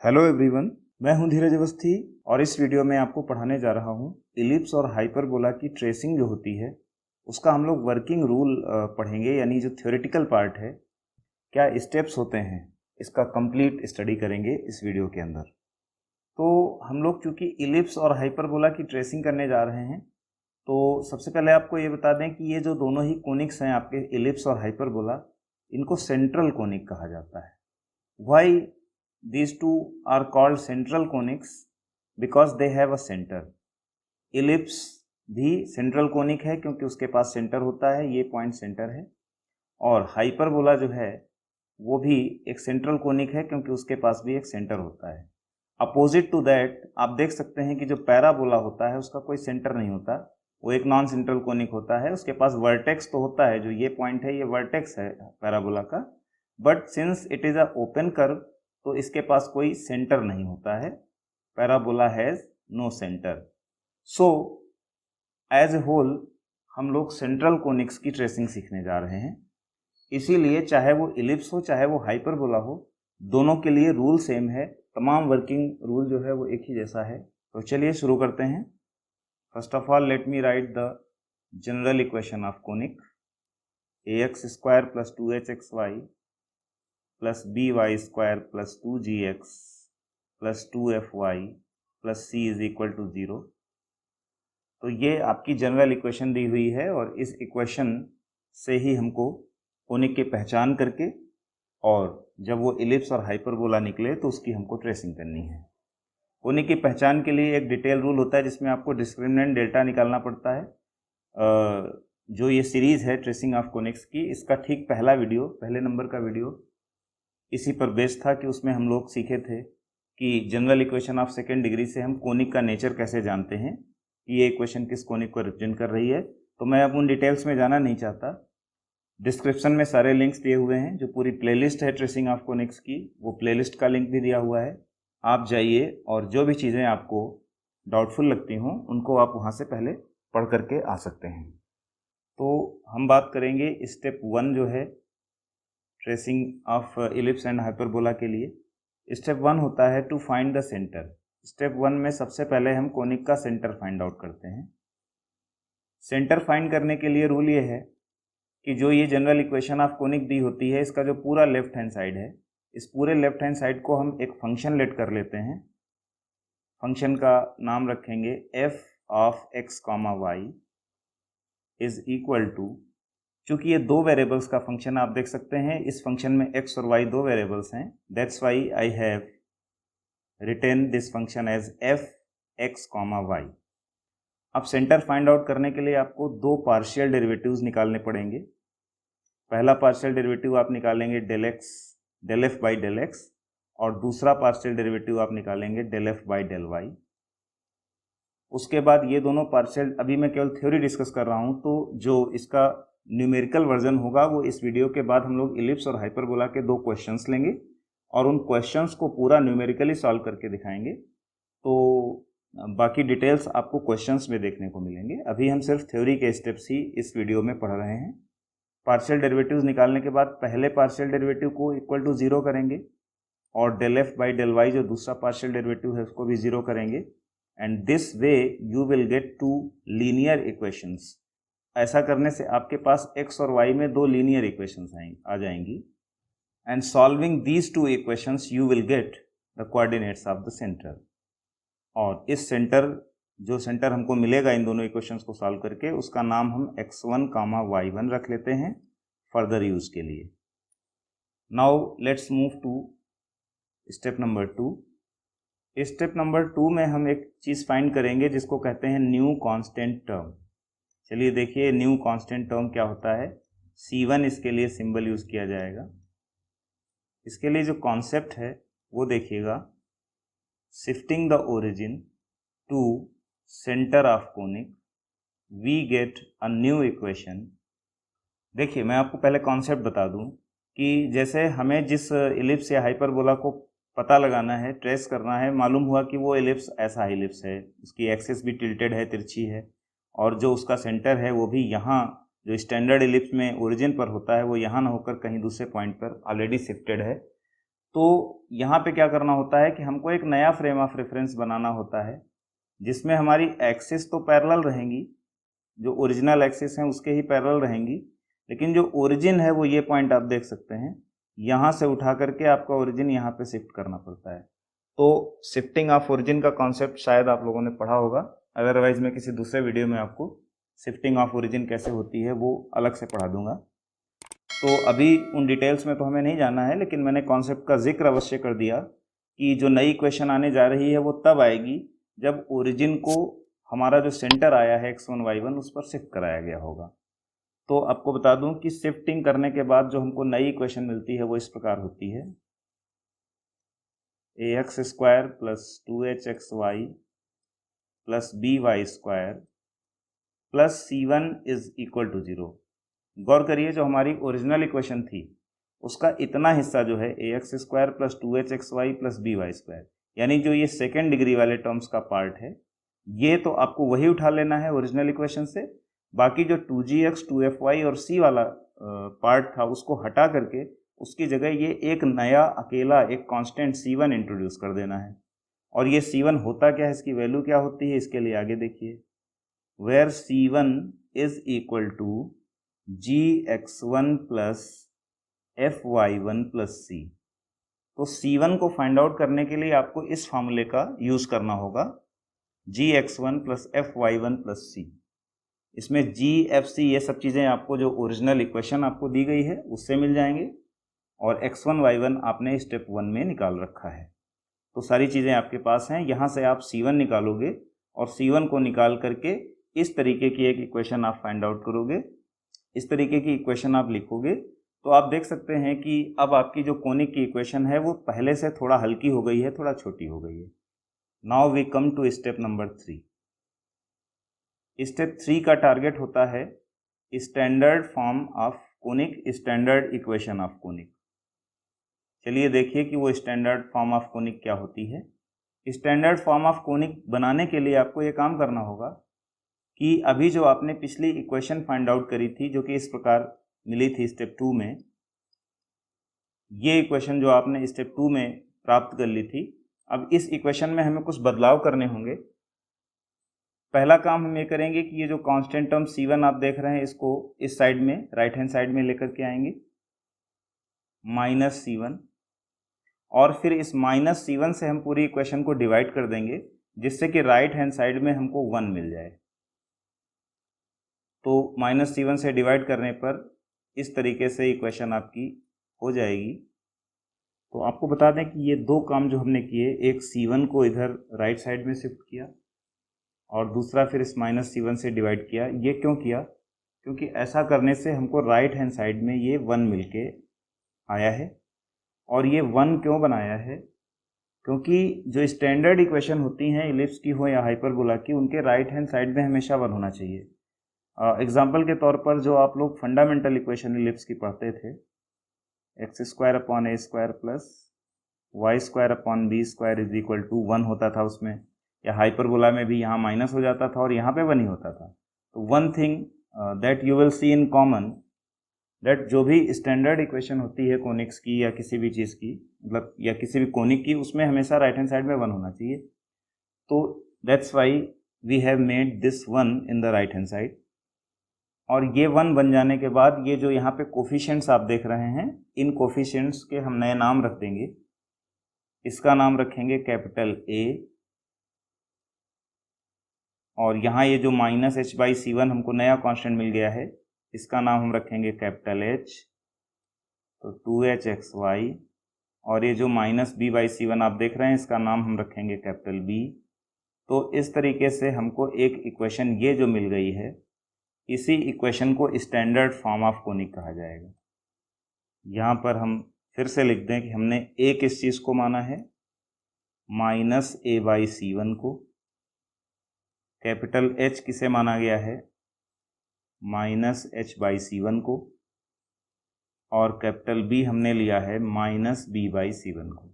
Hello everyone, मैं हूं धीरज अवस्थी और इस वीडियो में आपको पढ़ाने जा रहा हूं इलिप्स और हाइपरबोला की ट्रेसिंग जो होती है उसका हम लोग वर्किंग रूल पढ़ेंगे, यानी जो थ्योरेटिकल पार्ट है, क्या स्टेप्स होते हैं, इसका कंप्लीट स्टडी करेंगे इस वीडियो के अंदर। तो हम लोग चूँकि इलिप्स और हाइपरबोला की ट्रेसिंग करने जा रहे हैं, तो सबसे पहले आपको ये बता दें कि ये जो दोनों ही कोनिक्स हैं आपके इलिप्स और हाइपरबोला, इनको सेंट्रल कोनिक कहा जाता है। Why these two are called central conics? because they have a center. ellipse भी सेंट्रल कोनिक है क्योंकि उसके पास सेंटर होता है, ये पॉइंट सेंटर है। और हाइपरबोला जो है वो भी एक सेंट्रल कोनिक है क्योंकि उसके पास भी एक सेंटर होता है। अपोजिट टू दैट आप देख सकते हैं कि जो पैराबोला होता है उसका कोई सेंटर नहीं होता, वो एक नॉन सेंट्रल कोनिक होता है। उसके पास वर्टेक्स तो होता है, जो ये पॉइंट है ये वर्टेक्स है पैराबोला का, but since it is a open curve तो इसके पास कोई सेंटर नहीं होता है। Parabola has no centre. So as a whole हम लोग सेंट्रल कोनिक्स की ट्रेसिंग सीखने जा रहे हैं, इसीलिए चाहे वो इलिप्स हो चाहे वो हाइपरबोला हो, दोनों के लिए रूल सेम है। तमाम वर्किंग रूल जो है वो एक ही जैसा है। तो चलिए शुरू करते हैं। First of all let me write the general equation of conic. ax square plus 2hxy plus by square plus 2gx plus 2fy plus c is equal to 0। तो ये आपकी जनरल इक्वेशन दी हुई है और इस इक्वेशन से ही हमको कोनिक की पहचान करके और जब वो इलिप्स और हाइपरबोला निकले तो उसकी हमको ट्रेसिंग करनी है। कोनिक की पहचान के लिए एक डिटेल रूल होता है जिसमें आपको डिस्क्रिमिनेंट डेल्टा निकालना पड़ता है। जो ये सीरीज़ है ट्रेसिंग ऑफ कोनिक्स की, इसका ठीक पहला वीडियो, पहले नंबर का वीडियो इसी पर बेस्ड था कि उसमें हम लोग सीखे थे कि general equation of second degree से हम कोनिक का नेचर कैसे जानते हैं कि ये इक्वेशन किस कोनिक को रिप्रेजेंट कर रही है। तो मैं अब उन डिटेल्स में जाना नहीं चाहता। डिस्क्रिप्शन में सारे लिंक्स दिए हुए हैं, जो पूरी प्लेलिस्ट है ट्रेसिंग ऑफ कोनिक्स की, वो प्लेलिस्ट का लिंक भी दिया हुआ है। आप जाइए और जो भी चीज़ें आपको डाउटफुल लगती हों उनको आप वहाँ से पहले पढ़ करके आ सकते हैं। तो हम बात करेंगे स्टेप 1 जो है tracing of ellipse and hyperbola के लिए। स्टेप 1 होता है to find the centre. Step 1 में सबसे पहले हम कोनिक का सेंटर फाइंड आउट करते हैं। सेंटर फाइंड करने के लिए रूल ये है कि जो ये जनरल इक्वेशन ऑफ कोनिक दी होती है, इसका जो पूरा लेफ्ट हैंड साइड है, इस पूरे लेफ्ट हैंड साइड को हम एक फंक्शन लेट कर लेते हैं। फंक्शन का नाम रखेंगे f of x comma Y is equal to, चूँकि ये दो वेरिएबल्स का फंक्शन आप देख सकते हैं, इस फंक्शन में x और y दो वेरिएबल्स हैं, that's why I have written this function as f x comma Y. अब सेंटर फाइंड आउट करने के लिए आपको दो पार्शियल डेरिवेटिव्स निकालने पड़ेंगे। पहला पार्शियल डेरिवेटिव आप निकालेंगे del F by del X, और दूसरा पार्शियल डेरिवेटिव आप निकालेंगे del F by del Y. उसके बाद ये दोनों पार्शियल, अभी मैं केवल थ्योरी डिस्कस कर रहा हूँ, तो जो इसका न्यूमेरिकल वर्जन होगा वो इस वीडियो के बाद हम लोग इलिप्स और हाइपरबोला के दो क्वेश्चंस लेंगे और उन क्वेश्चंस को पूरा न्यूमेरिकली सॉल्व करके दिखाएंगे। तो बाकी डिटेल्स आपको क्वेश्चंस में देखने को मिलेंगे। अभी हम सिर्फ थ्योरी के स्टेप्स ही इस वीडियो में पढ़ रहे हैं। पार्शियल डेरिवेटिव्स निकालने के बाद पहले पार्शियल डेरिवेटिव को इक्वल टू 0 करेंगे और del F by del Y जो दूसरा पार्शियल डेरिवेटिव है उसको भी 0 करेंगे, and this way you will get two linear equations. ऐसा करने से आपके पास x और y में दो लीनियर इक्वेशंस आ जाएंगी, and solving these two equations you will get the coordinates of the centre. और इस सेंटर, जो सेंटर हमको मिलेगा इन दोनों इक्वेशंस को सॉल्व करके, उसका नाम हम x1 कामा y1 रख लेते हैं फर्दर यूज़ के लिए। Now let's move to step number 2। Step number 2 में हम एक चीज़ फाइंड करेंगे जिसको कहते हैं न्यू कांस्टेंट टर्म। चलिए देखिए न्यू कांस्टेंट टर्म क्या होता है। C1 इसके लिए सिंबल यूज़ किया जाएगा। इसके लिए जो कॉन्सेप्ट है वो देखिएगा, shifting the origin to centre of conic we get a new equation. देखिए मैं आपको पहले कॉन्सेप्ट बता दूं कि जैसे हमें जिस इलिप्स या हाइपरबोला को पता लगाना है, ट्रेस करना है, मालूम हुआ कि वो इलिप्स ऐसा इलिप्स है, उसकी एक्सिस भी टिल्टेड है, तिरछी है, और जो उसका सेंटर है वो भी यहाँ, जो स्टैंडर्ड इलिप्स में ओरिजिन पर होता है वो यहाँ ना होकर कहीं दूसरे पॉइंट पर ऑलरेडी शिफ्टेड है। तो यहाँ पे क्या करना होता है कि हमको एक नया फ्रेम ऑफ रेफरेंस बनाना होता है जिसमें हमारी एक्सिस तो पैरेलल रहेंगी, जो ओरिजिनल एक्सिस हैं उसके ही पैरेलल रहेंगी, लेकिन जो ओरिजिन है वो ये पॉइंट आप देख सकते हैं, यहाँ से उठा करके आपका ओरिजिन यहाँ पे शिफ्ट करना पड़ता है। तो शिफ्टिंग ऑफ ओरिजिन का कॉन्सेप्ट शायद आप लोगों ने पढ़ा होगा, अदरवाइज मैं किसी दूसरे वीडियो में आपको शिफ्टिंग ऑफ ओरिजिन कैसे होती है वो अलग से पढ़ा दूंगा। तो अभी उन डिटेल्स में तो हमें नहीं जाना है, लेकिन मैंने कॉन्सेप्ट का जिक्र अवश्य कर दिया कि जो नई इक्वेशन आने जा रही है वो तब आएगी जब ओरिजिन को हमारा जो सेंटर आया है x1 y1 उस पर शिफ्ट कराया गया होगा। तो आपको बता दूं कि शिफ्टिंग करने के बाद जो हमको नई इक्वेशन मिलती है वो इस प्रकार होती है, ax square plus 2hxy plus by square plus c1 is equal to 0। गौर करिए, जो हमारी ओरिजिनल इक्वेशन थी उसका इतना हिस्सा जो है ax square plus 2hxy plus by square, यानी जो ये सेकेंड डिग्री वाले टर्म्स का पार्ट है, ये तो आपको वही उठा लेना है ओरिजिनल इक्वेशन से। बाकी जो 2gx 2fy और c वाला पार्ट था उसको हटा करके उसकी जगह ये एक नया अकेला एक कांस्टेंट c1 इंट्रोड्यूस कर देना है। और ये c1 होता क्या है, इसकी वैल्यू क्या होती है, इसके लिए आगे देखिए, where c1 is equal to gx1 plus fy1 plus c। तो c1 को फाइंड आउट करने के लिए आपको इस फॉर्मूले का यूज करना होगा, gx1 plus fy1 plus c। इसमें g f c ये सब चीज़ें आपको जो ओरिजिनल इक्वेशन आपको दी गई है उससे मिल जाएंगे, और x1 y1 आपने स्टेप 1 में निकाल रखा है। तो सारी चीज़ें आपके पास हैं, यहाँ से आप c1 निकालोगे और c1 को निकाल करके इस तरीके की एक इक्वेशन आप फाइंड आउट करोगे, इस तरीके की इक्वेशन आप लिखोगे। तो आप देख सकते हैं कि अब आपकी जो कोनिक की इक्वेशन है वो पहले से थोड़ा हल्की हो गई है, थोड़ा छोटी हो गई है। Now we come to step number 3। Step 3 का टारगेट होता है standard form of conic, standard equation of conic. चलिए देखिए कि वो स्टैंडर्ड फॉर्म ऑफ कोनिक क्या होती है। स्टैंडर्ड फॉर्म ऑफ कोनिक बनाने के लिए आपको ये काम करना होगा कि अभी जो आपने पिछली इक्वेशन फाइंड आउट करी थी जो कि इस प्रकार मिली थी स्टेप 2 में, ये इक्वेशन जो आपने स्टेप 2 में प्राप्त कर ली थी, अब इस इक्वेशन में हमें कुछ बदलाव करने होंगे। पहला काम हम ये करेंगे कि ये जो कांस्टेंट टर्म c1 आप देख रहे हैं इसको इस साइड में, राइट हैंड साइड में लेकर के आएंगे, माइनस c1, और फिर इस माइनस c1 से हम पूरी इक्वेशन को डिवाइड कर देंगे जिससे कि राइट हैंड साइड में हमको 1 मिल जाए। तो माइनस c1 से डिवाइड करने पर इस तरीके से इक्वेशन आपकी हो जाएगी। तो आपको बता दें कि ये दो काम जो हमने किए, एक c1 को इधर राइट साइड में शिफ्ट किया और दूसरा फिर इस माइनस c1 से डिवाइड किया। ये क्यों किया? क्योंकि ऐसा करने से हमको राइट हैंड साइड में ये 1 मिलके आया है। और ये 1 क्यों बनाया है? क्योंकि जो स्टैंडर्ड इक्वेशन होती हैं इलिप्स की हो या हाइपरबोला की, उनके राइट हैंड साइड में हमेशा 1 होना चाहिए। एग्जाम्पल के तौर पर जो आप लोग फंडामेंटल इक्वेशन इलिप्स की पढ़ते थे, X square upon A square plus Y square upon B square is equal to 1 होता था उसमें, या हाइपरबोला में भी यहाँ माइनस हो जाता था और यहाँ पे 1 ही होता था। तो one thing that you will see in common, that जो भी स्टैंडर्ड इक्वेशन होती है कोनिक्स की या किसी भी चीज़ की, मतलब या किसी भी कोनिक की, उसमें हमेशा राइट हैंड साइड में 1 होना चाहिए। तो that's why we have made this 1 in the right hand side. और ये 1 बन जाने के बाद ये जो यहाँ पे कोफिशिएंट्स आप देख रहे हैं, इन कोफिशिएंट्स के हम नए नाम रख देंगे। इसका नाम रखेंगे कैपिटल A, और यहाँ ये जो माइनस h/c1 हमको नया कांस्टेंट मिल गया है, इसका नाम हम रखेंगे कैपिटल H, तो 2hxy। और ये जो माइनस b/c1 आप देख रहे हैं, इसका नाम हम रखेंगे कैपिटल B। तो इस तरीके से हमको एक इक्वेशन ये जो मिल गई है, इसी इक्वेशन को स्टैंडर्ड फॉर्म ऑफ कोनिक कहा जाएगा। यहाँ पर हम फिर से लिख दें कि हमने a किस चीज़ को माना है, माइनस a/c1 को। कैपिटल H किसे माना गया है, माइनस h/c1 को। और कैपिटल B हमने लिया है माइनस b/c1 को।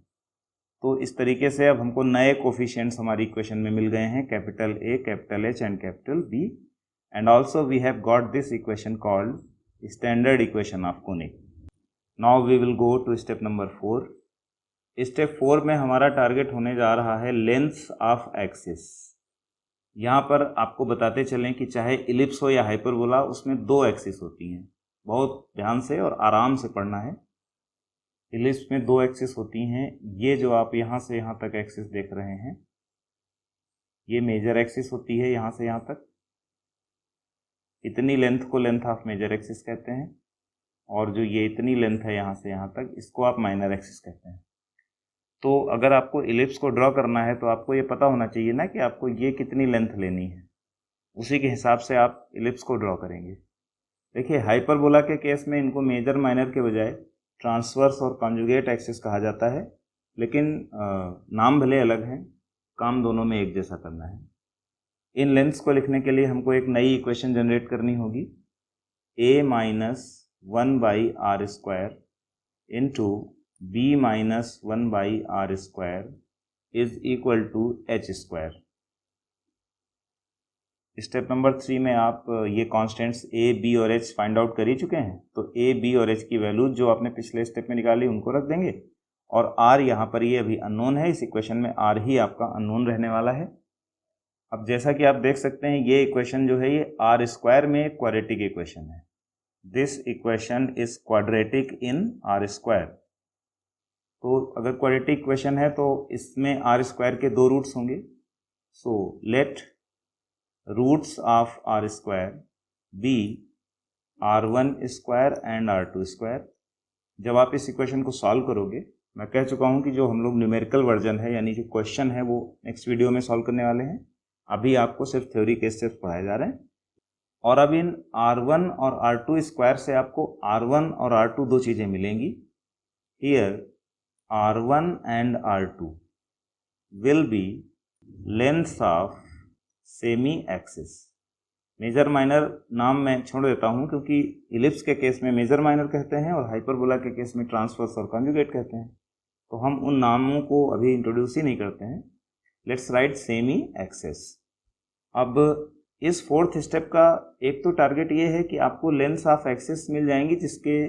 तो इस तरीके से अब हमको नए कोफिशिएंट्स हमारी इक्वेशन में मिल गए हैं, capital A, capital H and capital B। And also we have got this equation called standard equation of conic. Now we will go to step number 4. Step 4 में हमारा टारगेट होने जा रहा है लेंथ ऑफ एक्सिस। यहाँ पर आपको बताते चलें कि चाहे इलिप्स हो या हाइपरबोला, उसमें 2 एक्सिस होती हैं। बहुत ध्यान से और आराम से पढ़ना है। इलिप्स में 2 एक्सिस होती हैं। ये जो आप यहाँ से यहाँ तक एक्सिस देख रहे हैं, ये मेजर एक्सिस होती है यहाँ से यहाँ तक। इतनी लेंथ को लेंथ ऑफ मेजर एक्सिस कहते हैं, और जो ये इतनी लेंथ है यहाँ से यहाँ तक, इसको आप माइनर एक्सिस कहते हैं। तो अगर आपको इलिप्स को ड्रॉ करना है तो आपको ये पता होना चाहिए ना कि आपको ये कितनी लेंथ लेनी है, उसी के हिसाब से आप इलिप्स को ड्रॉ करेंगे। देखिए, हाइपरबोला के केस में इनको मेजर माइनर के बजाय ट्रांसवर्स और कॉन्जुगेट एक्सिस कहा जाता है, लेकिन नाम भले अलग हैं, काम दोनों में एक जैसा करना है। इन लेंथ्स को लिखने के लिए हमको एक नई इक्वेशन जनरेट करनी होगी, a minus 1/r² into b minus 1/r² is equal to h²। स्टेप नंबर 3 में आप ये कांस्टेंट्स a, b और h फाइंड आउट कर ही चुके हैं, तो a, b और h की वैल्यूज जो आपने पिछले स्टेप में निकाली उनको रख देंगे, और r यहाँ पर ये अभी अननोन है। इस इक्वेशन में r ही आपका अननोन रहने वाला है। अब जैसा कि आप देख सकते हैं, ये इक्वेशन जो है ये r² में एक क्वाड्रेटिक इक्वेशन है। This equation is quadratic in r²। तो अगर क्वाड्रेटिक इक्वेशन है तो इसमें r² के 2 रूट्स होंगे। So let roots of r² be r1² and r2²। जब आप इस इक्वेशन को सॉल्व करोगे, मैं कह चुका हूं कि जो हम लोग न्यूमेरिकल वर्जन है यानी जो क्वेश्चन है वो नेक्स्ट वीडियो में सॉल्व करने वाले हैं। अभी आपको सिर्फ थ्योरी के स्टेप्स पढ़ाए जा रहे हैं। और अब इन r1 और r2² से आपको r1 और r2 दो चीज़ें मिलेंगी। Here r1 and r2 will be lengths of semi axis. Major minor नाम मैं छोड़ देता हूं, क्योंकि इलिप्स के केस में मेजर माइनर कहते हैं और हाइपरबोला के केस में ट्रांसवर्स और कॉन्जुगेट कहते हैं, तो हम उन नामों को अभी इंट्रोड्यूस ही नहीं करते हैं। Let's write semi axis. अब इस 4th स्टेप का एक तो टारगेट ये है कि आपको लेंथ ऑफ एक्सिस मिल जाएंगी, जिसके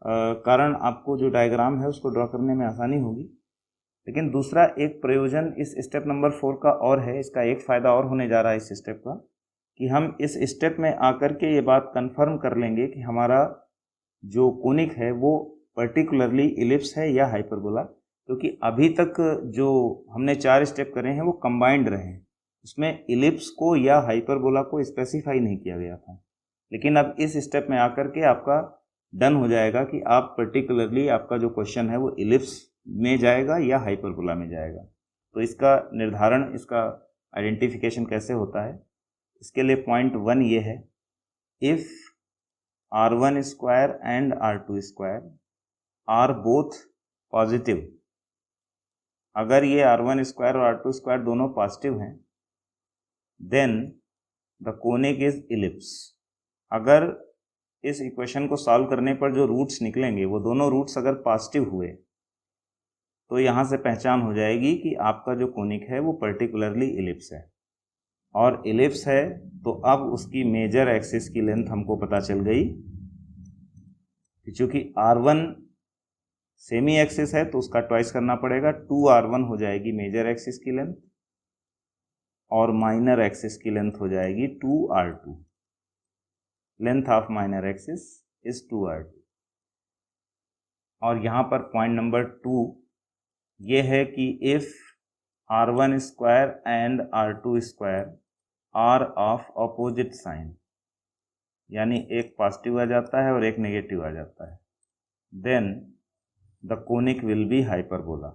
कारण आपको जो डायग्राम है उसको ड्रॉ करने में आसानी होगी। लेकिन दूसरा एक प्रयोजन इस स्टेप नंबर 4 का और है, इसका एक फ़ायदा और होने जा रहा है इस स्टेप का, कि हम इस स्टेप में आकर के ये बात कंफर्म कर लेंगे कि हमारा जो कोनिक है वो पर्टिकुलरली इलिप्स है या हाइपरबोला। क्योंकि अभी तक जो हमने 4 स्टेप करे हैं वो कंबाइंड रहे हैं, उसमें इलिप्स को या हाइपरबोला को स्पेसिफाई नहीं किया गया था। लेकिन अब इस स्टेप में आकर के आपका डन हो जाएगा कि आप पर्टिकुलरली आपका जो क्वेश्चन है वो इलिप्स में जाएगा या हाइपरबोला में जाएगा। तो इसका निर्धारण, इसका आइडेंटिफिकेशन कैसे होता है, इसके लिए पॉइंट 1 ये है, if r1² and r2² are both positive. अगर ये r1² और r2² दोनों पॉजिटिव हैं, then the conic is ellipse. अगर इस इक्वेशन को सॉल्व करने पर जो रूट्स निकलेंगे वो दोनों रूट्स अगर पॉजिटिव हुए, तो यहाँ से पहचान हो जाएगी कि आपका जो कोनिक है वो पर्टिकुलरली इलिप्स है। और इलिप्स है तो अब उसकी मेजर एक्सिस की लेंथ हमको पता चल गई। चूँकि r1 सेमी एक्सिस है तो उसका ट्वाइस करना पड़ेगा, 2r1 हो जाएगी मेजर एक्सिस की लेंथ, और माइनर एक्सिस की लेंथ हो जाएगी 2r2। Length of minor axis is 2r2। और यहाँ पर पॉइंट नंबर 2 ये है कि if r1² and r2² are of opposite sign, यानी एक पॉजिटिव आ जाता है और एक नेगेटिव आ जाता है, then the conic will be hyperbola.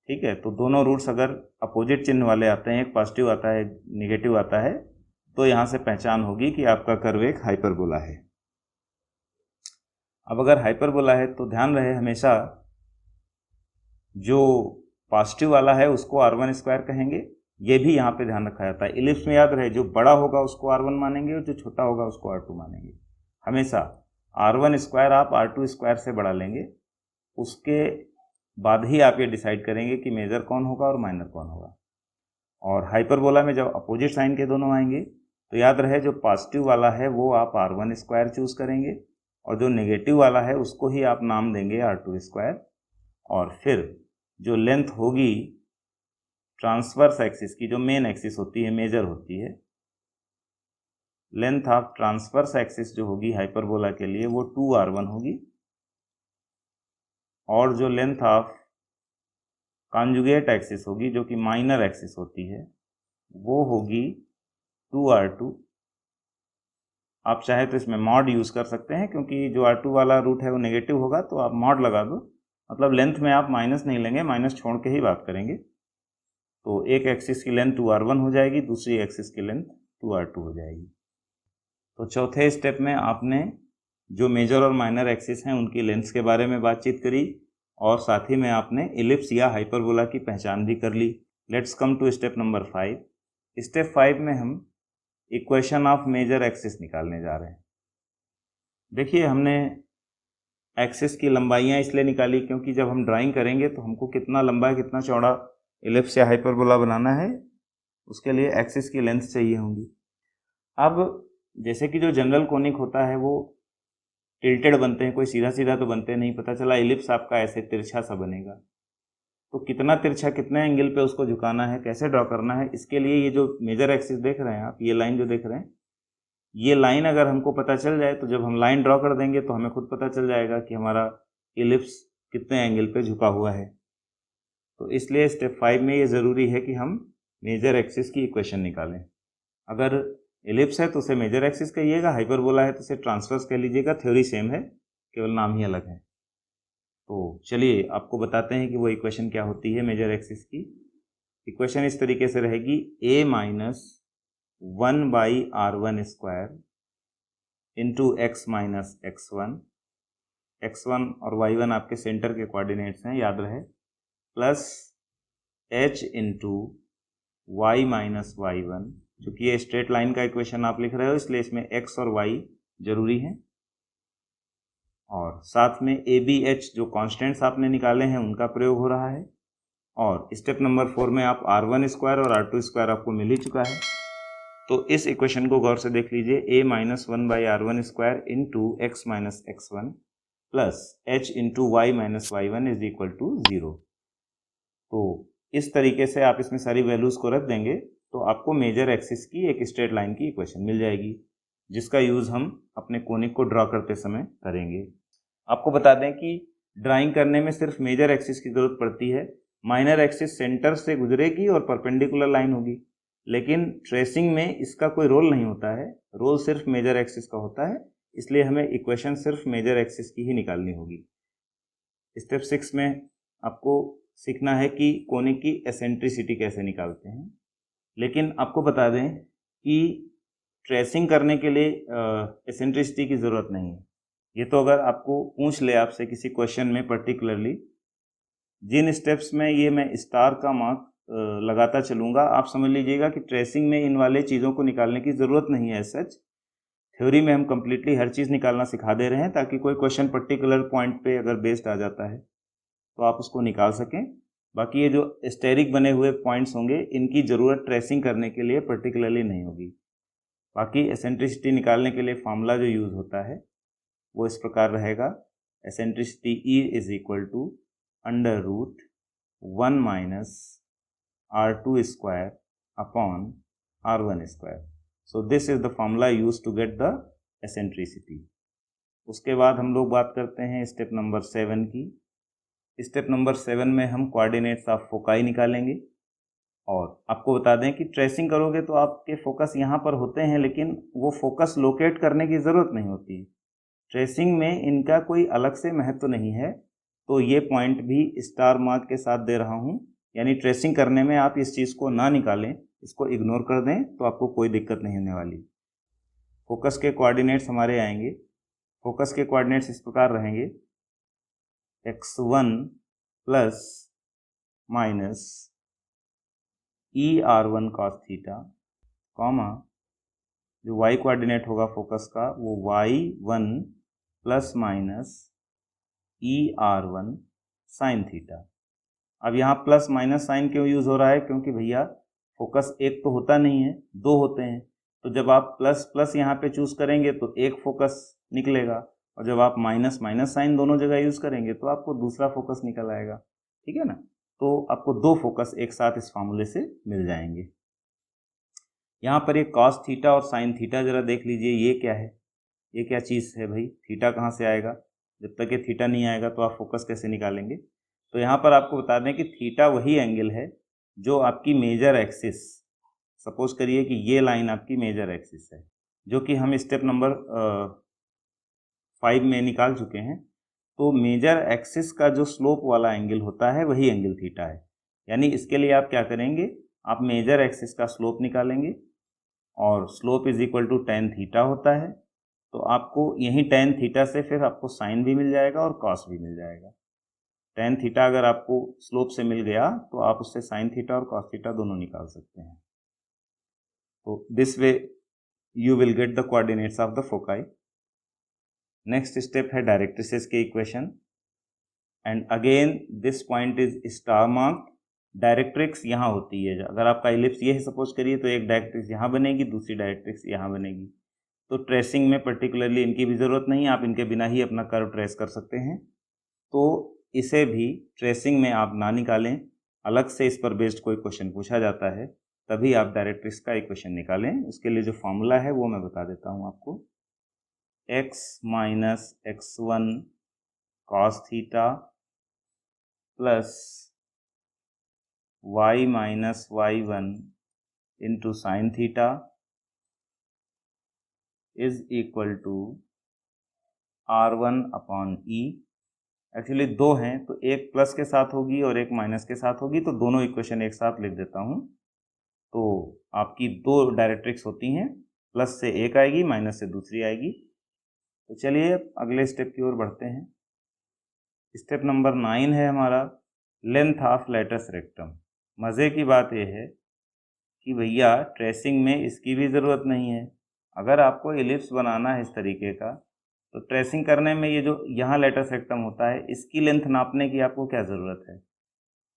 ठीक है, तो दोनों रूट्स अगर अपोजिट चिन्ह वाले आते हैं, एक पॉजिटिव आता है एक नेगेटिव आता है, तो यहाँ से पहचान होगी कि आपका कर्व एक हाइपरबोला है। अब अगर हाइपरबोला है तो ध्यान रहे हमेशा जो पॉजिटिव वाला है उसको r1² कहेंगे, ये भी यहाँ पे ध्यान रखा जाता है। इलिप्स में याद रहे, जो बड़ा होगा उसको r1 मानेंगे और जो छोटा होगा उसको r2 मानेंगे। हमेशा r1² आप r2² से बड़ा लेंगे, उसके बाद ही आप ये डिसाइड करेंगे कि मेजर कौन होगा और माइनर कौन होगा। और हाइपरबोला में जब अपोजिट साइन के दोनों आएंगे तो याद रहे जो पॉजिटिव वाला है वो आप r1² चूज़ करेंगे, और जो नेगेटिव वाला है उसको ही आप नाम देंगे r2², और फिर जो लेंथ होगी ट्रांसवर्स एक्सिस की, जो मेन एक्सिस होती है, मेजर होती है, लेंथ ऑफ ट्रांसवर्स एक्सिस जो होगी हाइपरबोला के लिए वो 2r1 होगी, और जो लेंथ ऑफ कॉन्जुगेट एक्सिस होगी जो कि माइनर एक्सिस होती है वो होगी 2r2। आप चाहे तो इसमें मॉड यूज़ कर सकते हैं, क्योंकि जो r2 वाला रूट है वो नेगेटिव होगा, तो आप मॉड लगा दो, मतलब लेंथ में आप माइनस नहीं लेंगे, माइनस छोड़ के ही बात करेंगे। तो एक एक्सिस की लेंथ 2r1 हो जाएगी, दूसरी एक्सिस की लेंथ 2r2 हो जाएगी। तो चौथे स्टेप में आपने जो मेजर और माइनर एक्सिस हैं उनकी लेंथ्स के बारे में बातचीत करी, और साथ ही में आपने इलिप्स या हाइपरबोला की पहचान भी कर ली। Let's come to step number 5। Step 5 में हम इक्वेशन ऑफ मेजर एक्सिस निकालने जा रहे हैं। देखिए, हमने एक्सिस की लंबाइयाँ इसलिए निकाली क्योंकि जब हम ड्राइंग करेंगे तो हमको कितना लंबा कितना चौड़ा इलिप्स या हाइपरबोला बनाना है, उसके लिए एक्सिस की लेंथ चाहिए होंगी। अब जैसे कि जो जनरल कोनिक होता है वो टिल्टेड बनते हैं, कोई सीधा सीधा तो बनते नहीं। पता चला इलिप्स आपका ऐसे तिरछा सा बनेगा, तो कितना तिरछा, कितने एंगल पे उसको झुकाना है, कैसे ड्रॉ करना है, इसके लिए ये जो मेजर एक्सिस देख रहे हैं आप, ये लाइन जो देख रहे हैं, ये लाइन अगर हमको पता चल जाए तो जब हम लाइन ड्रॉ कर देंगे तो हमें खुद पता चल जाएगा कि हमारा इलिप्स कितने एंगल पे झुका हुआ है। तो इसलिए स्टेप 5 में ये ज़रूरी है कि हम मेजर एक्सिस की इक्वेशन निकालें। अगर इलिप्स है तो उसे मेजर एक्सिस कहिएगा, हाइपरबोला है तो उसे ट्रांसवर्स कह लीजिएगा, थ्योरी सेम है, केवल नाम ही अलग है। तो चलिए आपको बताते हैं कि वो इक्वेशन क्या होती है मेजर एक्सिस की। इक्वेशन इस तरीके से रहेगी, a minus 1/r1² into x minus x1, x1 और y1 आपके सेंटर के कोऑर्डिनेट्स हैं, याद रहे, plus h into y minus y1। चूँकि ये स्ट्रेट लाइन का इक्वेशन आप लिख रहे हो इसलिए इसमें x और y जरूरी है, और साथ में ए बी एच जो कांस्टेंट्स आपने निकाले हैं उनका प्रयोग हो रहा है। और स्टेप नंबर 4 में आप r1² और r2² आपको मिल ही चुका है। तो इस इक्वेशन को गौर से देख लीजिए, a minus 1/r1² into x minus x1 plus h into y minus y1 is equal to 0। तो इस तरीके से आप इसमें सारी वैल्यूज़ को रख देंगे तो आपको मेजर एक्सिस की एक स्ट्रेट लाइन की इक्वेशन मिल जाएगी, जिसका यूज़ हम अपने कोनिक को ड्रॉ करते समय करेंगे। आपको बता दें कि ड्राइंग करने में सिर्फ मेजर एक्सिस की ज़रूरत पड़ती है, माइनर एक्सिस सेंटर से गुजरेगी और परपेंडिकुलर लाइन होगी, लेकिन ट्रेसिंग में इसका कोई रोल नहीं होता है, रोल सिर्फ मेजर एक्सिस का होता है, इसलिए हमें इक्वेशन सिर्फ मेजर एक्सिस की ही निकालनी होगी। स्टेप 6 में आपको सीखना है कि कोनिक की एसेंट्रिसिटी कैसे निकालते हैं, लेकिन आपको बता दें कि ट्रेसिंग करने के लिए एसेंट्रिसिटी की ज़रूरत नहीं है। ये तो अगर आपको पूछ ले आपसे किसी क्वेश्चन में पर्टिकुलरली, जिन स्टेप्स में ये मैं स्टार का मार्क लगाता चलूँगा, आप समझ लीजिएगा कि ट्रेसिंग में इन वाले चीज़ों को निकालने की ज़रूरत नहीं है। सच थ्योरी में हम कम्प्लीटली हर चीज़ निकालना सिखा दे रहे हैं, ताकि कोई क्वेश्चन पर्टिकुलर पॉइंट पे अगर बेस्ड आ जाता है तो आप उसको निकाल सकें। बाकी ये जो स्टेरिक बने हुए पॉइंट्स होंगे इनकी ज़रूरत ट्रेसिंग करने के लिए पर्टिकुलरली नहीं होगी। बाकी एसेंट्रिसिटी निकालने के लिए फार्मूला जो यूज़ होता है वो इस प्रकार रहेगा, eccentricity E is equal to √1 minus r2² upon r1²। So this is the formula use to get the eccentricity. उसके बाद हम लोग बात करते हैं स्टेप नंबर 7 की। स्टेप नंबर 7 में हम कोऑर्डिनेट्स ऑफ फोकाई निकालेंगे, और आपको बता दें कि ट्रेसिंग करोगे तो आपके फोकस यहाँ पर होते हैं, लेकिन वो फोकस लोकेट करने की ज़रूरत नहीं होती। ट्रेसिंग में इनका कोई अलग से महत्व नहीं है, तो ये पॉइंट भी स्टार मार्क के साथ दे रहा हूँ, यानी ट्रेसिंग करने में आप इस चीज़ को ना निकालें, इसको इग्नोर कर दें तो आपको कोई दिक्कत नहीं होने वाली। फोकस के कोऑर्डिनेट्स हमारे आएंगे। फोकस के कोऑर्डिनेट्स इस प्रकार रहेंगे, x1 plus minus ER1 cos theta, comma जो y कोऑर्डिनेट होगा फोकस का वो y1 plus minus ER1 sine theta. अब यहाँ प्लस माइनस साइन क्यों यूज़ हो रहा है, क्योंकि भैया फोकस एक तो होता नहीं है, दो होते हैं, तो जब आप प्लस प्लस यहाँ पे चूज़ करेंगे तो एक फोकस निकलेगा, और जब आप माइनस माइनस साइन दोनों जगह यूज़ करेंगे तो आपको दूसरा फोकस निकल आएगा, ठीक है ना। तो आपको दो फोकस एक साथ इस फार्मूले से मिल जाएंगे। यहाँ पर ये कॉस थीटा और साइन थीटा जरा देख लीजिए, ये क्या है, ये क्या चीज़ है भाई, थीटा कहाँ से आएगा, जब तक ये थीटा नहीं आएगा तो आप फोकस कैसे निकालेंगे। तो यहाँ पर आपको बता दें कि थीटा वही एंगल है जो आपकी मेजर एक्सिस, सपोज करिए कि ये लाइन आपकी मेजर एक्सिस है, जो कि हम स्टेप नंबर 5 में निकाल चुके हैं। तो मेजर एक्सिस का जो स्लोप वाला एंगल होता है वही एंगल थीटा है। यानी इसके लिए आप क्या करेंगे, आप मेजर एक्सिस का स्लोप निकालेंगे और slope is equal to tan theta होता है। तो आपको यही टेन थीटा से फिर आपको साइन भी मिल जाएगा और कॉस भी मिल जाएगा। टेन थीटा अगर आपको स्लोप से मिल गया तो आप उससे साइन थीटा और कॉस थीटा दोनों निकाल सकते हैं। तो this way you will get the coordinates of the foci. Next step है डायरेक्ट्रिसेस के equation, and again this point is star marked. Directrix यहाँ होती है, अगर आपका इलिप्स ये है सपोज करिए तो एक डायरेक्ट्रिक्स यहाँ बनेगी, दूसरी डायरेक्ट्रिक्स यहाँ बनेगी। तो ट्रेसिंग में पर्टिकुलरली इनकी भी ज़रूरत नहीं है, आप इनके बिना ही अपना कर्व ट्रेस कर सकते हैं। तो इसे भी ट्रेसिंग में आप ना निकालें, अलग से इस पर बेस्ड कोई क्वेश्चन पूछा जाता है तभी आप डायरेक्ट्रिक्स का इक्वेशन निकालें। उसके लिए जो फॉर्मूला है वो मैं बता देता हूँ आपको, x minus x1 cos theta plus y minus y1 into sine theta is equal to R1 upon E. Actually दो हैं तो एक प्लस के साथ होगी और एक माइनस के साथ होगी, तो दोनों इक्वेशन एक साथ लिख देता हूँ। तो आपकी दो डायरेक्ट्रिक्स होती हैं, प्लस से एक आएगी, माइनस से दूसरी आएगी। तो चलिए अब अगले स्टेप की ओर बढ़ते हैं। स्टेप नंबर 9 है हमारा लेंथ ऑफ लेटस रेक्टम। मज़े की बात यह है कि भैया ट्रेसिंग में इसकी भी ज़रूरत नहीं है। अगर आपको एलिप्स बनाना है इस तरीके का तो ट्रेसिंग करने में ये जो यहाँ लेटस रेक्टम होता है इसकी लेंथ नापने की आपको क्या ज़रूरत है,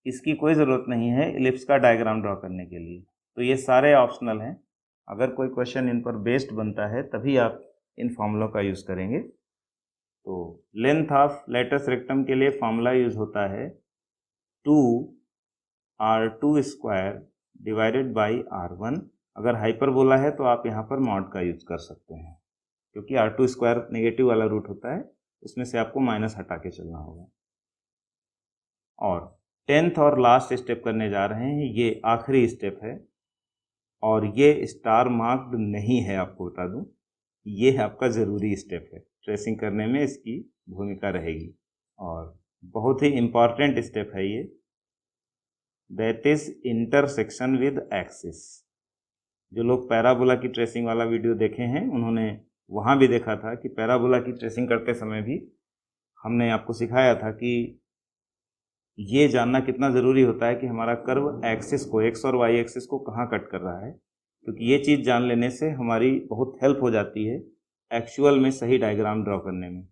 इसकी कोई ज़रूरत नहीं है एलिप्स का डायग्राम ड्रॉ करने के लिए। तो ये सारे ऑप्शनल हैं, अगर कोई क्वेश्चन इन पर बेस्ड बनता है तभी आप इन फॉर्मूलों का यूज़ करेंगे। तो लेंथ ऑफ लेटस रेक्टम के लिए फॉर्मूला यूज़ होता है 2r2 square divided by r1। अगर हाइपरबोला है तो आप यहाँ पर मॉड का यूज़ कर सकते हैं, क्योंकि r2 स्क्वायर नेगेटिव वाला रूट होता है, उसमें से आपको माइनस हटा के चलना होगा। और 10th और लास्ट स्टेप करने जा रहे हैं, ये आखिरी स्टेप है और ये स्टार मार्क्ड नहीं है, आपको बता दूं ये आपका ज़रूरी स्टेप है, ट्रेसिंग करने में इसकी भूमिका रहेगी और बहुत ही इम्पॉर्टेंट स्टेप है ये, that is intersection with axis. जो लोग पैराबोला की ट्रेसिंग वाला वीडियो देखे हैं उन्होंने वहाँ भी देखा था कि पैराबोला की ट्रेसिंग करते समय भी हमने आपको सिखाया था कि ये जानना कितना ज़रूरी होता है कि हमारा कर्व एक्सिस को, एक्स और वाई एक्सिस को कहाँ कट कर रहा है, क्योंकि ये चीज़ जान लेने से हमारी बहुत हेल्प हो जाती है एक्चुअल में सही डायग्राम ड्रॉ करने में।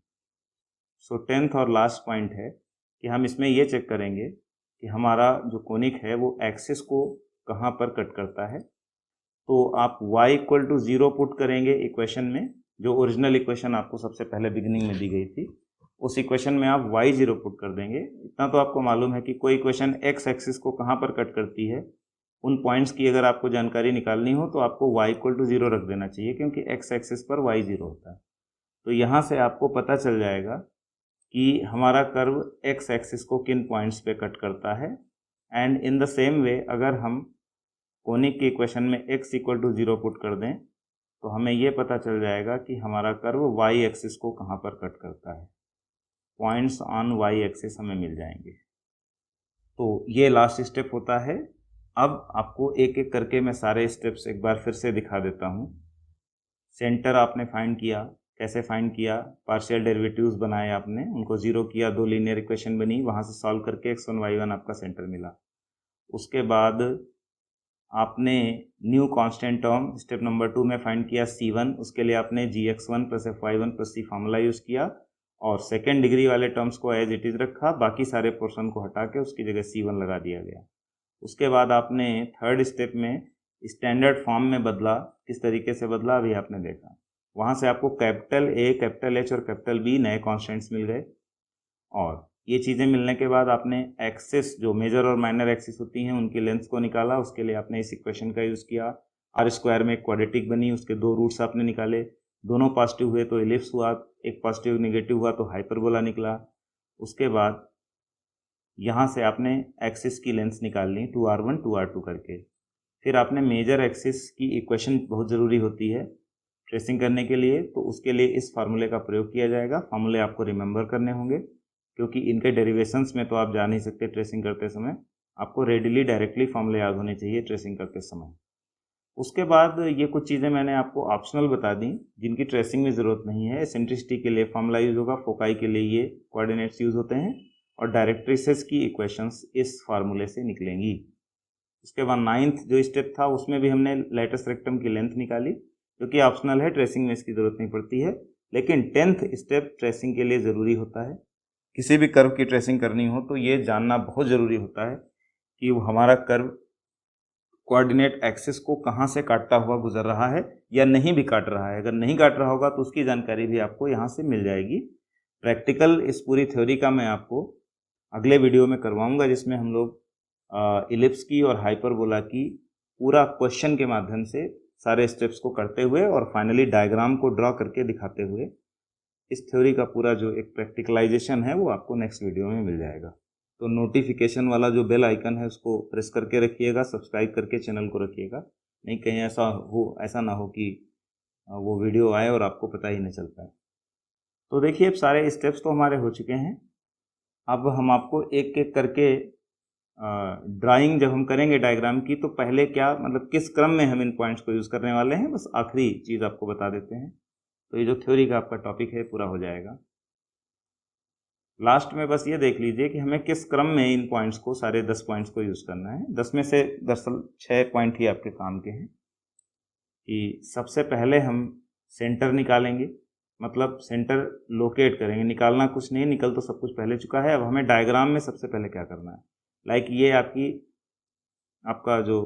सो 10th और लास्ट पॉइंट है कि हम इसमें ये चेक करेंगे कि हमारा जो कोनिक है वो एक्सिस को कहाँ पर कट करता है। तो आप y इक्वल टू 0 पुट करेंगे इक्वेशन में, जो ओरिजिनल इक्वेशन आपको सबसे पहले बिगिनिंग में दी गई थी, उस इक्वेशन में आप y0 पुट कर देंगे। इतना तो आपको मालूम है कि कोई इक्वेशन x एक्सिस को कहाँ पर कट करती है, उन पॉइंट्स की अगर आपको जानकारी निकालनी हो तो आपको y इक्वल टू 0 रख देना चाहिए, क्योंकि x एक्सिस पर y0 होता है। तो यहाँ से आपको पता चल जाएगा कि हमारा कर्व x एक्सिस को किन पॉइंट्स पे कट करता है। And in the same way अगर हम कोनिक के इक्वेशन में x इक्वल टू 0 पुट कर दें तो हमें ये पता चल जाएगा कि हमारा कर्व y एक्सिस को कहाँ पर कट करता है, पॉइंट्स ऑन y एक्सिस हमें मिल जाएंगे। तो ये लास्ट स्टेप होता है। अब आपको एक एक करके मैं सारे स्टेप्स एक बार फिर से दिखा देता हूँ। सेंटर आपने फाइंड किया, कैसे फाइंड किया, पार्शियल डेरिवेटिव्स बनाए आपने, उनको 0 किया, दो लीनियर इक्वेशन बनी, वहाँ से सॉल्व करके x1 y1 आपका सेंटर मिला। उसके बाद आपने new constant term step number 2 में फाइंड किया c1, उसके लिए आपने gx1 plus fy1 plus c formula use किया और सेकेंड डिग्री वाले टर्म्स को एज इट इज़ रखा, बाकी सारे पोर्शन को हटा के उसकी जगह c1 लगा दिया गया। उसके बाद आपने थर्ड स्टेप में स्टैंडर्ड फॉर्म में बदला, किस तरीके से बदला अभी आपने देखा। वहाँ से आपको कैपिटल ए, कैपिटल एच और कैपिटल बी नए कॉन्स्टेंट्स मिल गए। और ये चीज़ें मिलने के बाद आपने एक्सिस, जो मेजर और माइनर एक्सिस होती हैं, उनकी लेंथ्स को निकाला। उसके लिए आपने इस इक्वेशन का यूज़ किया। आर स्क्वायर में एक क्वाड्रेटिक बनी, उसके 2 रूट्स आपने निकाले, दोनों पॉजिटिव हुए तो इलिप्स हुआ, एक पॉजिटिव नेगेटिव हुआ तो हाइपरबोला निकला। उसके बाद यहाँ से आपने एक्सिस की लेंथ्स निकाल ली 2r1 2r2 करके। फिर आपने मेजर एक्सिस की इक्वेशन बहुत ज़रूरी होती है ट्रेसिंग करने के लिए, तो उसके लिए इस फार्मूले का प्रयोग किया जाएगा। फार्मूले आपको रिमेंबर करने होंगे क्योंकि इनके डेरिवेशंस में तो आप जा नहीं सकते ट्रेसिंग करते समय। आपको रेडिली डायरेक्टली फार्मूले याद होने चाहिए ट्रेसिंग करते समय। उसके बाद ये कुछ चीज़ें मैंने आपको ऑप्शनल बता दी जिनकी ट्रेसिंग में ज़रूरत नहीं है। एसेंट्रिसिटी के लिए फार्मूला यूज़ होगा, फोकाई के लिए ये कोऑर्डिनेट्स यूज़ होते हैं, और डायरेक्ट्रिसेस की इक्वेशंस इस फार्मूले से निकलेंगी। उसके बाद 9th जो स्टेप था उसमें भी हमने लेटस रेक्टम की लेंथ निकाली, जो कि ऑप्शनल है, ट्रेसिंग में इसकी ज़रूरत नहीं पड़ती है। लेकिन 10th स्टेप ट्रेसिंग के लिए ज़रूरी होता है। किसी भी कर्व की ट्रेसिंग करनी हो तो ये जानना बहुत ज़रूरी होता है कि वो हमारा कर्व कोऑर्डिनेट एक्सिस को कहाँ से काटता हुआ गुजर रहा है या नहीं भी काट रहा है। अगर नहीं काट रहा होगा तो उसकी जानकारी भी आपको यहाँ से मिल जाएगी। प्रैक्टिकल इस पूरी थ्योरी का मैं आपको अगले वीडियो में करवाऊंगा, जिसमें हम लोग इलिप्स की और हाइपरबोला की पूरा क्वेश्चन के माध्यम से सारे स्टेप्स को करते हुए और फाइनली डायग्राम को ड्रॉ करके दिखाते हुए इस थ्योरी का पूरा जो एक प्रैक्टिकलाइजेशन है वो आपको नेक्स्ट वीडियो में मिल जाएगा। तो नोटिफिकेशन वाला जो बेल आइकन है उसको प्रेस करके रखिएगा, सब्सक्राइब करके चैनल को रखिएगा। नहीं कहीं ऐसा ना हो कि वो वीडियो आए और आपको पता ही नहीं चल पाए। तो देखिए अब सारे स्टेप्स तो हमारे हो चुके हैं। अब हम आपको एक एक करके ड्राइंग जब हम करेंगे डायग्राम की, तो पहले क्या मतलब किस क्रम में हम इन पॉइंट्स को यूज़ करने वाले हैं, बस आखिरी चीज़ आपको बता देते हैं। तो ये जो थ्योरी का आपका टॉपिक है पूरा हो जाएगा। लास्ट में बस ये देख लीजिए कि हमें किस क्रम में इन पॉइंट्स को, सारे 10 पॉइंट्स को यूज़ करना है। 10 में से दरअसल 6 पॉइंट ही आपके काम के हैं। कि सबसे पहले हम सेंटर निकालेंगे, मतलब सेंटर लोकेट करेंगे। निकालना कुछ नहीं, निकल तो सब कुछ पहले चुका है। अब हमें डायग्राम में सबसे पहले क्या करना है, लाइक ये आपका जो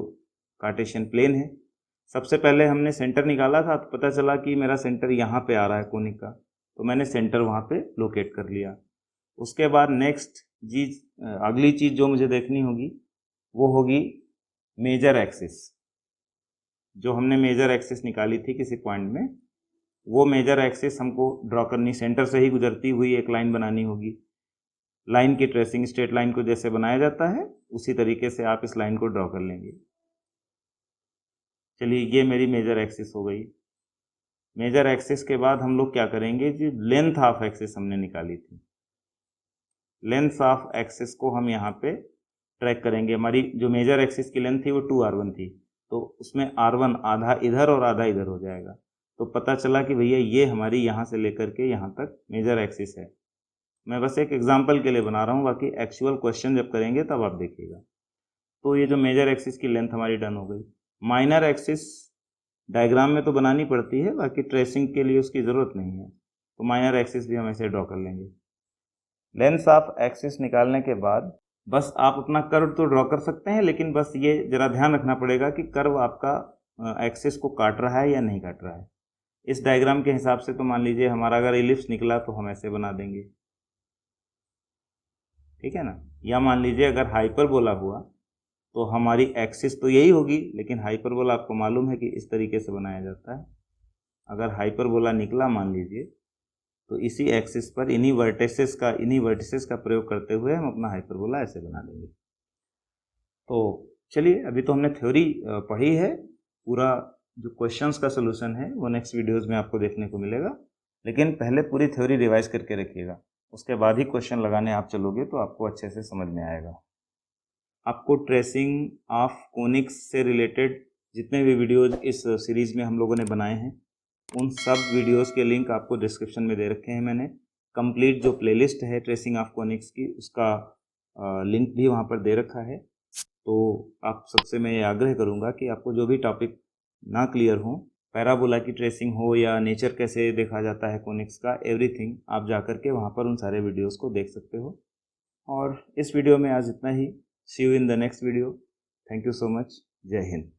कार्टेशियन प्लेन है, सबसे पहले हमने सेंटर निकाला था तो पता चला कि मेरा सेंटर यहाँ पे आ रहा है कोनिक का, तो मैंने सेंटर वहाँ पे लोकेट कर लिया। उसके बाद नेक्स्ट अगली चीज़ जो मुझे देखनी होगी वो होगी मेजर एक्सिस। जो हमने मेजर एक्सिस निकाली थी किसी पॉइंट में, वो मेजर एक्सिस हमको ड्रॉ करनी, सेंटर से ही गुजरती हुई एक लाइन बनानी होगी। लाइन की ट्रेसिंग स्ट्रेट लाइन को जैसे बनाया जाता है उसी तरीके से आप इस लाइन को ड्रॉ कर लेंगे। चलिए ये मेरी मेजर एक्सिस हो गई। मेजर एक्सिस के बाद हम लोग क्या करेंगे, जो लेंथ ऑफ एक्सिस हमने निकाली थी, लेंथ ऑफ एक्सिस को हम यहाँ पे ट्रैक करेंगे। हमारी जो मेजर एक्सिस की लेंथ थी वो 2r1 थी, तो उसमें r1 आधा इधर और आधा इधर हो जाएगा। तो पता चला कि भैया ये हमारी यहाँ से लेकर के यहाँ तक मेजर एक्सिस है। मैं बस एक एग्जांपल के लिए बना रहा हूँ, बाकी एक्चुअल क्वेश्चन जब करेंगे तब आप देखिएगा। तो ये जो मेजर एक्सिस की लेंथ हमारी डन हो गई। माइनर एक्सिस डायग्राम में तो बनानी पड़ती है, बाकी ट्रेसिंग के लिए उसकी ज़रूरत नहीं है, तो माइनर एक्सिस भी हम ऐसे ड्रॉ कर लेंगे। लेंथ ऑफ एक्सिस निकालने के बाद बस आप अपना कर्व तो ड्रॉ कर सकते हैं, लेकिन बस ये ज़रा ध्यान रखना पड़ेगा कि कर्व आपका एक्सिस को काट रहा है या नहीं काट रहा है। इस डायग्राम के हिसाब से तो मान लीजिए हमारा अगर इलिप्स निकला तो हम ऐसे बना देंगे, ठीक है ना। या मान लीजिए अगर हाइपरबोला हुआ तो हमारी एक्सिस तो यही होगी, लेकिन हाइपरबोला आपको मालूम है कि इस तरीके से बनाया जाता है। अगर हाइपरबोला निकला मान लीजिए, तो इसी एक्सिस पर इन्हीं वर्टिसेस का प्रयोग करते हुए हम अपना हाइपरबोला ऐसे बना देंगे। तो चलिए अभी तो हमने थ्योरी पढ़ी है, पूरा जो क्वेश्चंस का सलूशन है वो नेक्स्ट वीडियोस में आपको देखने को मिलेगा। लेकिन पहले पूरी थ्योरी रिवाइज करके रखिएगा, उसके बाद ही क्वेश्चन लगाने आप चलोगे तो आपको अच्छे से समझ में आएगा। आपको ट्रेसिंग ऑफ कोनिक्स से रिलेटेड जितने भी वीडियोज इस सीरीज़ में हम लोगों ने बनाए हैं, उन सब वीडियोस के लिंक आपको डिस्क्रिप्शन में दे रखे हैं मैंने। कंप्लीट जो प्लेलिस्ट है ट्रेसिंग ऑफ कोनिक्स की, उसका लिंक भी वहाँ पर दे रखा है। तो आप सबसे मैं ये आग्रह करूँगा कि आपको जो भी टॉपिक ना क्लियर हो, पैराबोला की ट्रेसिंग हो या नेचर कैसे देखा जाता है कोनिक्स का, एवरीथिंग आप जा कर के वहाँ पर उन सारे वीडियोस को देख सकते हो। और इस वीडियो में आज इतना ही। See you in the next video. Thank you so much. जय हिंद।